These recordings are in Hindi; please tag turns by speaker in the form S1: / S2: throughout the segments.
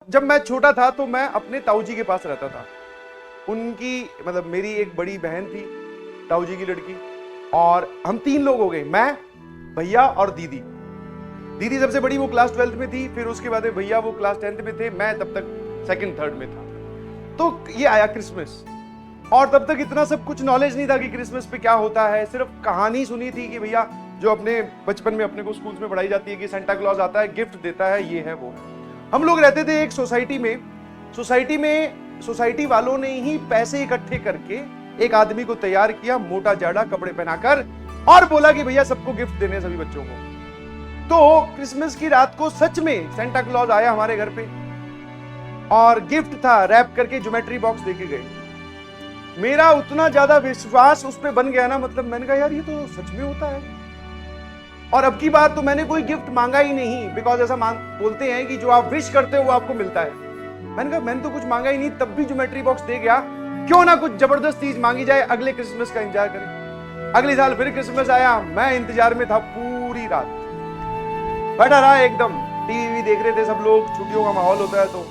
S1: जब मैं छोटा था तो मैं अपने ताऊ जी के पास रहता था। उनकी मतलब मेरी एक बड़ी बहन थी, ताऊ जी की लड़की, और हम 3 लोग हो गए, मैं, भैया और दीदी। दीदी सबसे बड़ी, वो क्लास 12th में थी। फिर उसके बाद भैया वो क्लास 10th में थे, मैं तब तक 2nd 3rd में था। तो ये आया क्रिसमस, और तब तक इतना सब कुछ नॉलेज नहीं था कि क्रिसमस पे क्या होता है। सिर्फ कहानी सुनी थी कि भैया जो अपने बचपन में अपने को स्कूल्स में पढ़ाई जाती है कि सेंटा क्लॉज आता है, गिफ्ट देता है, ये है वो है। हम लोग रहते थे एक सोसाइटी में। सोसाइटी वालों ने ही पैसे इकट्ठे करके एक आदमी को तैयार किया, मोटा जाड़ा कपड़े पहनाकर, और बोला कि भैया सबको गिफ्ट देने सभी बच्चों को। तो क्रिसमस की रात को सच में सेंटा क्लॉज आया हमारे घर पे, और गिफ्ट था रैप करके, ज्योमेट्री बॉक्स देके गए। मेरा उतना ज्यादा विश्वास उस पर बन गया ना, मतलब मैंने कहा यार ये तो सच में होता है। और अब की बार तो मैंने कोई गिफ्ट मांगा ही नहीं, बिकॉज ऐसा बोलते हैं कि जो आप विश करते हो वो आपको मिलता है। मैंने कहा मैंने तो कुछ मांगा ही नहीं, तब भी ज्योमेट्री बॉक्स दे गया, क्यों ना कुछ जबरदस्त चीज मांगी जाए, अगले क्रिसमस का एंजॉय करें। अगले साल फिर क्रिसमस आया, मैं इंतजार में था पूरी रात, बैठा रहा एकदम, टीवी देख रहे थे सब लोग, छुट्टियों का माहौल होता है। तो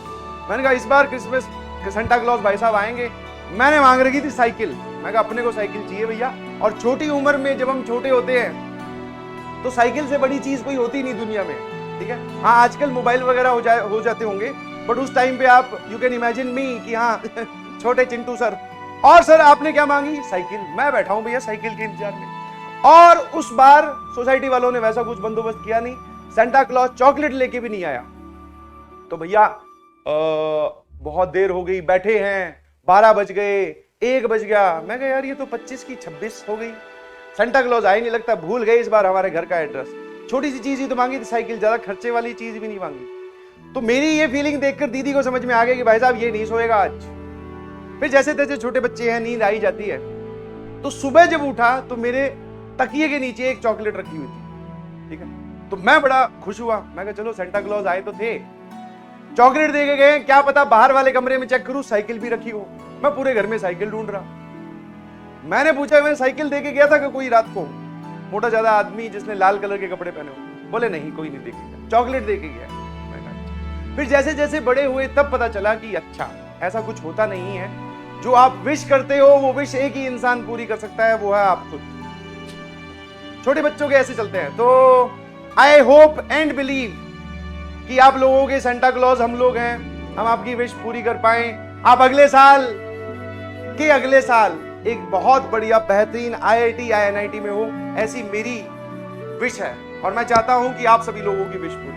S1: मैंने कहा इस बार क्रिसमस सेंटा क्लॉज भाई साहब आएंगे। मैंने मांग रखी थी साइकिल, मैं कहा अपने को साइकिल चाहिए भैया। और छोटी उम्र में जब हम छोटे होते हैं तो साइकिल से बड़ी चीज कोई होती नहीं दुनिया में, ठीक है। हाँ आजकल मोबाइल वगैरह हो जाते होंगे, बट उस टाइम पे आप यू कैन इमेजिन मी कि हाँ छोटे चिंटू सर, और सर आपने क्या मांगी? साइकिल। मैं बैठा हूं भैया साइकिल के इंतजार में। और उस बार सोसाइटी वालों ने वैसा कुछ बंदोबस्त किया नहीं, सेंटा क्लॉज चॉकलेट लेके भी नहीं आया। तो भैया बहुत देर हो गई, बैठे हैं, 12 बज गए, 1 बज गया। मैं कहा यार ये तो 25 की 26 हो गई, सेंटा क्लॉज आई नहीं, लगता भूल गए इस बार हमारे घर का एड्रेस। छोटी सी चीज ही तो मांगी थी साइकिल, ज्यादा खर्चे वाली चीज भी नहीं मांगी। तो मेरी ये फीलिंग देखकर दीदी को समझ में आ गया कि भाई साहब ये नहीं सोएगा आज। फिर जैसे तैसे छोटे बच्चे हैं, नींद आई जाती है। तो सुबह जब उठा तो मेरे तकिए के नीचे एक चॉकलेट रखी हुई थी, ठीक है। तो मैं बड़ा खुश हुआ, मैं कहा चलो सेंटा क्लॉज आए तो थे, चॉकलेट दे के गए, क्या पता बाहर वाले कमरे में चेक करूं साइकिल भी रखी हो। मैं पूरे घर में साइकिल ढूंढ रहा। मैंने पूछा मैं साइकिल दे के गया था कि कोई रात को मोटा ज्यादा आदमी जिसने लाल कलर के कपड़े पहने हो? बोले नहीं कोई नहीं दे के गया, चॉकलेट दे के गया। फिर जैसे जैसे बड़े हुए तब पता चला कि अच्छा ऐसा कुछ होता नहीं है, जो आप विश करते हो वो विश एक ही इंसान पूरी कर सकता है, वो है आप खुद। छोटे बच्चों के ऐसे चलते हैं। तो आई होप एंड बिलीव कि आप लोगों के सेंटा क्लॉज हम लोग हैं, हम आपकी विश पूरी कर पाए, आप अगले साल एक बहुत बढ़िया बेहतरीन IIT INIT में हो, ऐसी मेरी विश है। और मैं चाहता हूं कि आप सभी लोगों की विश पूरी